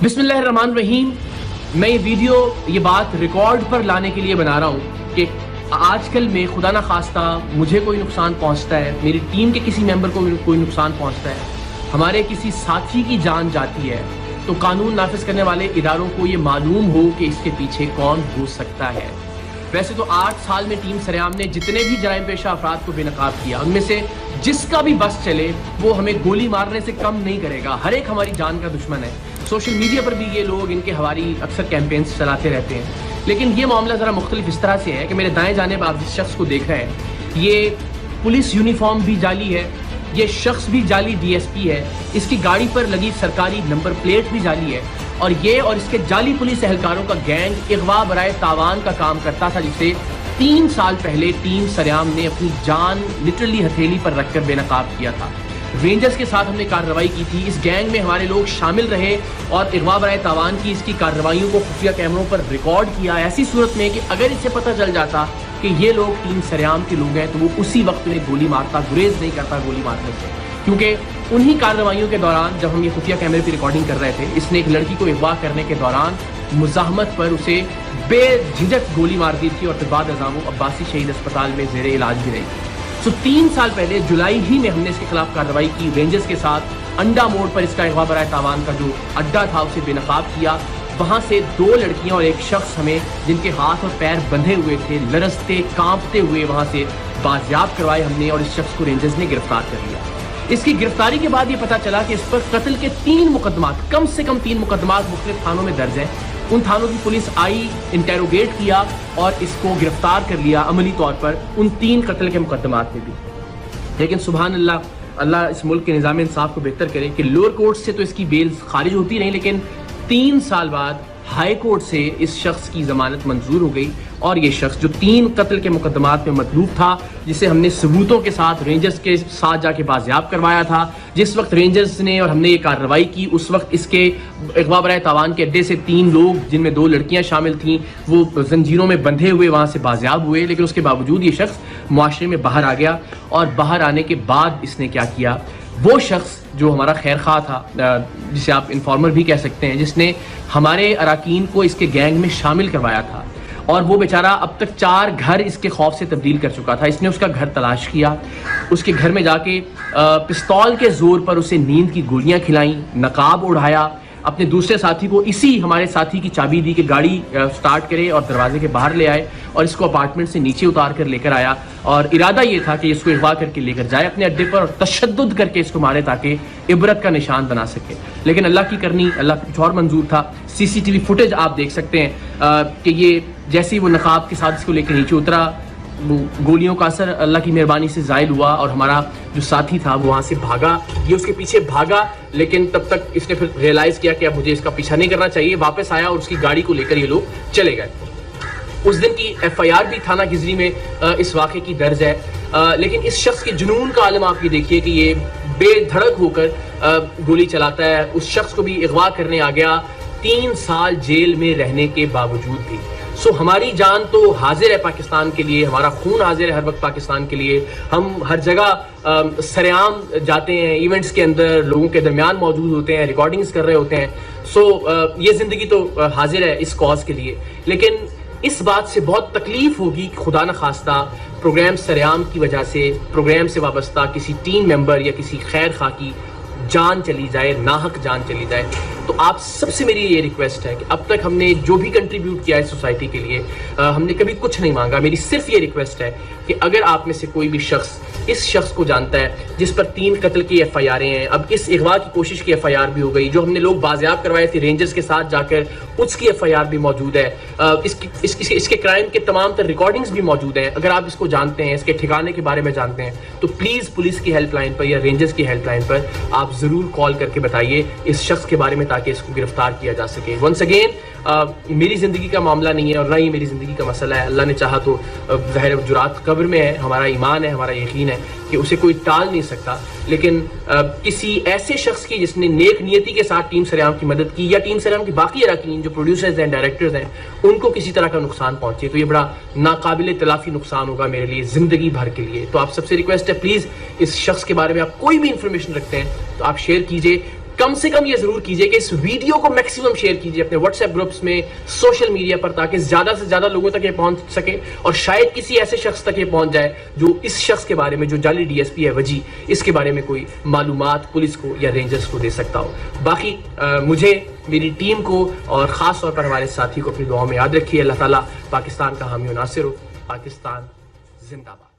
بسم اللہ الرحمن الرحیم. میں یہ ویڈیو یہ بات ریکارڈ پر لانے کے لیے بنا رہا ہوں کہ آج کل میں خدا نخواستہ مجھے کوئی نقصان پہنچتا ہے, میری ٹیم کے کسی ممبر کو کوئی نقصان پہنچتا ہے, ہمارے کسی ساتھی کی جان جاتی ہے, تو قانون نافذ کرنے والے اداروں کو یہ معلوم ہو کہ اس کے پیچھے کون ہو سکتا ہے. ویسے تو 8 سال میں ٹیم سریام نے جتنے بھی جرائم پیشہ افراد کو بے نقاب کیا, ان میں سے جس کا بھی بس چلے وہ ہمیں گولی مارنے سے کم نہیں کرے گا. ہر ایک ہماری جان کا دشمن ہے. سوشل میڈیا پر بھی یہ لوگ ان کے ہماری اکثر کیمپینز چلاتے رہتے ہیں, لیکن یہ معاملہ ذرا مختلف اس طرح سے ہے کہ میرے دائیں جانب آپ جس شخص کو دیکھ رہے ہیں, یہ پولیس یونیفارم بھی جعلی ہے, یہ شخص بھی جعلی ڈی ایس پی ہے, اس کی گاڑی پر لگی سرکاری نمبر پلیٹ بھی جعلی ہے, اور یہ اور اس کے جعلی پولیس اہلکاروں کا گینگ اغوا برائے تاوان کا کام کرتا تھا, جسے 3 سال پہلے ٹیم سریام نے اپنی جان لٹرلی ہتھیلی پر رکھ کر بے نقاب کیا تھا. رینجرز کے ساتھ ہم نے کارروائی کی تھی, اس گینگ میں ہمارے لوگ شامل رہے اور اغوا برائے تاوان کی اس کی کارروائیوں کو خفیہ کیمروں پر ریکارڈ کیا, ایسی صورت میں کہ اگر اسے پتہ چل جاتا کہ یہ لوگ ٹیم سریام کے لوگ ہیں تو وہ اسی وقت انہیں گولی مارتا, گریز نہیں کرتا گولی مارنے سے. کیونکہ انہی کارروائیوں کے دوران جب ہم یہ خفیہ کیمرے پہ ریکارڈنگ کر رہے تھے, اس نے ایک لڑکی کو اغوا کرنے کے دوران مزاحمت پر اسے بے جھجک گولی مار دی تھی, اور پھر بعد ازاں وہ عباسی شہید اسپتال میں زیر علاج بھی رہی. 3 سال پہلے جولائی ہی میں ہم نے اس کے خلاف کارروائی کی. رینجرز کے ساتھ انڈا موڑ پر اس کا اغوا برائے تاوان کا جو اڈا تھا اسے بے نقاب کیا. وہاں سے 2 لڑکیاں اور ایک شخص ہمیں جن کے ہاتھ اور پیر بندھے ہوئے تھے, لرزتے کانپتے ہوئے وہاں سے بازیاب کروائے ہم نے, اور اس شخص کو رینجرز نے گرفتار کر لیا. اس کی گرفتاری کے بعد یہ پتا چلا کہ اس پر قتل کے 3 مقدمات, کم سے کم 3 مقدمات مختلف تھانوں میں درج ہیں. ان تھانوں کی پولیس آئی, انٹیروگیٹ کیا اور اس کو گرفتار کر لیا عملی طور پر ان 3 قتل کے مقدمات میں بھی. لیکن سبحان اللہ, اللہ اس ملک کے نظام انصاف کو بہتر کرے کہ لوور کورٹ سے تو اس کی بیل خارج ہوتی رہی, لیکن 3 سال بعد ہائی کورٹ سے اس شخص کی ضمانت منظور ہو گئی, اور یہ شخص جو 3 قتل کے مقدمات میں مطلوب تھا, جسے ہم نے ثبوتوں کے ساتھ رینجرز کے ساتھ جا کے بازیاب کروایا تھا, جس وقت رینجرز نے اور ہم نے یہ کارروائی کی اس وقت اس کے اغوا برائے تاوان کے اڈے سے 3 لوگ جن میں 2 لڑکیاں شامل تھیں وہ زنجیروں میں بندھے ہوئے وہاں سے بازیاب ہوئے. لیکن اس کے باوجود یہ شخص معاشرے میں باہر آ گیا, اور باہر آنے کے بعد اس نے کیا کیا, وہ شخص جو ہمارا خیر خواہ تھا, جسے آپ انفارمر بھی کہہ سکتے ہیں, جس نے ہمارے اراکین کو اس کے گینگ میں شامل کروایا تھا, اور وہ بیچارہ اب تک 4 گھر اس کے خوف سے تبدیل کر چکا تھا. اس نے اس کا گھر تلاش کیا, اس کے گھر میں جا کے پستول کے زور پر اسے نیند کی گولیاں کھلائیں, نقاب اڑھایا, اپنے دوسرے ساتھی کو اسی ہمارے ساتھی کی چابی دی کہ گاڑی سٹارٹ کرے اور دروازے کے باہر لے آئے, اور اس کو اپارٹمنٹ سے نیچے اتار کر لے کر آیا, اور ارادہ یہ تھا کہ اس کو اغوا کر کے لے کر جائے اپنے اڈے پر اور تشدد کر کے اس کو مارے تاکہ عبرت کا نشان بنا سکے. لیکن اللہ کی کرنی, اللہ کا کچھ اور منظور تھا. CCTV فوٹیج آپ دیکھ سکتے ہیں کہ یہ جیسے ہی وہ نقاب کے ساتھ اس کو لے کے نیچے اترا, وہ گولیوں کا اثر اللہ کی مہربانی سے زائل ہوا, اور ہمارا جو ساتھی تھا وہ وہاں سے بھاگا, یہ اس کے پیچھے بھاگا, لیکن تب تک اس نے پھر ریئلائز کیا کہ اب مجھے اس کا پیچھا نہیں کرنا چاہیے. واپس آیا اور اس کی گاڑی کو لے کر یہ لوگ چلے گئے. اس دن کی FIR بھی تھانہ گزری میں اس واقعے کی درج ہے. لیکن اس شخص کے جنون کا عالم آپ یہ دیکھیے کہ یہ بے دھڑک ہو کر گولی چلاتا ہے. اس شخص کو بھی اغوا کرنے آ گیا 3 سال جیل میں رہنے کے باوجود بھی. ہماری جان تو حاضر ہے پاکستان کے لیے, ہمارا خون حاضر ہے ہر وقت پاکستان کے لیے. ہم ہر جگہ سریعام جاتے ہیں, ایونٹس کے اندر لوگوں کے درمیان موجود ہوتے ہیں, ریکارڈنگز کر رہے ہوتے ہیں. یہ زندگی تو حاضر ہے اس کاز کے لیے. لیکن اس بات سے بہت تکلیف ہوگی کہ خدا نخواستہ پروگرام سریعام کی وجہ سے پروگرام سے وابستہ کسی ٹیم ممبر یا کسی خیر خواہ کی جان چلی جائے, ناحق جان چلی جائے. تو آپ سب سے میری یہ ریکویسٹ ہے کہ اب تک ہم نے جو بھی کنٹریبیوٹ کیا ہے سوسائٹی کے لیے, ہم نے کبھی کچھ نہیں مانگا. میری صرف یہ ریکویسٹ ہے کہ اگر آپ میں سے کوئی بھی شخص اس شخص کو جانتا ہے جس پر 3 قتل کی FIR ہیں, اب اس اغوا کی کوشش کی FIR بھی ہو گئی, جو ہم نے لوگ بازیاب کروائے تھے رینجرز کے ساتھ جا کر اس کی FIR بھی موجود ہے, اس کے کرائم کے تمام تر ریکارڈنگز بھی موجود ہیں. اگر آپ اس کو جانتے ہیں, اس کے ٹھکانے کے بارے میں جانتے ہیں, تو پلیز پولیس کی ہیلپ لائن پر یا رینجرز کی ہیلپ لائن پر آپ ضرور کال کر کے بتائیے اس شخص کے بارے میں, تاکہ اس کو گرفتار کیا جا سکے. ونس اگین میری زندگی کا معاملہ نہیں ہے اور نہ ہی میری زندگی کا مسئلہ ہے. اللہ نے چاہا تو ظاہر جرات قبر میں ہے, ہمارا ایمان ہے, ہمارا یقین ہے کہ اسے کوئی ٹال نہیں سکتا. لیکن کسی ایسے شخص کی جس نے نیک نیتی کے ساتھ ٹیم سریام کی مدد کی, یا ٹیم سریام کی باقی اراکین جو پروڈیوسرز ہیں, ڈائریکٹرز ہیں, ان کو کسی طرح کا نقصان پہنچے, تو یہ بڑا ناقابل تلافی نقصان ہوگا میرے لیے زندگی بھر کے لیے. تو آپ سب سے ریکویسٹ ہے پلیز اس شخص کے بارے میں آپ کوئی بھی انفارمیشن رکھتے ہیں تو آپ شیئر کیجئے. کم سے کم یہ ضرور کیجئے کہ اس ویڈیو کو میکسیمم شیئر کیجئے اپنے واٹس ایپ گروپس میں, سوشل میڈیا پر, تاکہ زیادہ سے زیادہ لوگوں تک یہ پہنچ سکے اور شاید کسی ایسے شخص تک یہ پہنچ جائے جو اس شخص کے بارے میں, جو جعلی ڈی ایس پی ہے وجی, اس کے بارے میں کوئی معلومات پولیس کو یا رینجرز کو دے سکتا ہو. باقی مجھے, میری ٹیم کو اور خاص طور پر ہمارے ساتھی کو اپنی دعاؤں میں یاد رکھیے. اللہ تعالیٰ پاکستان کا حامی و ناصر ہو. پاکستان زندہ باد.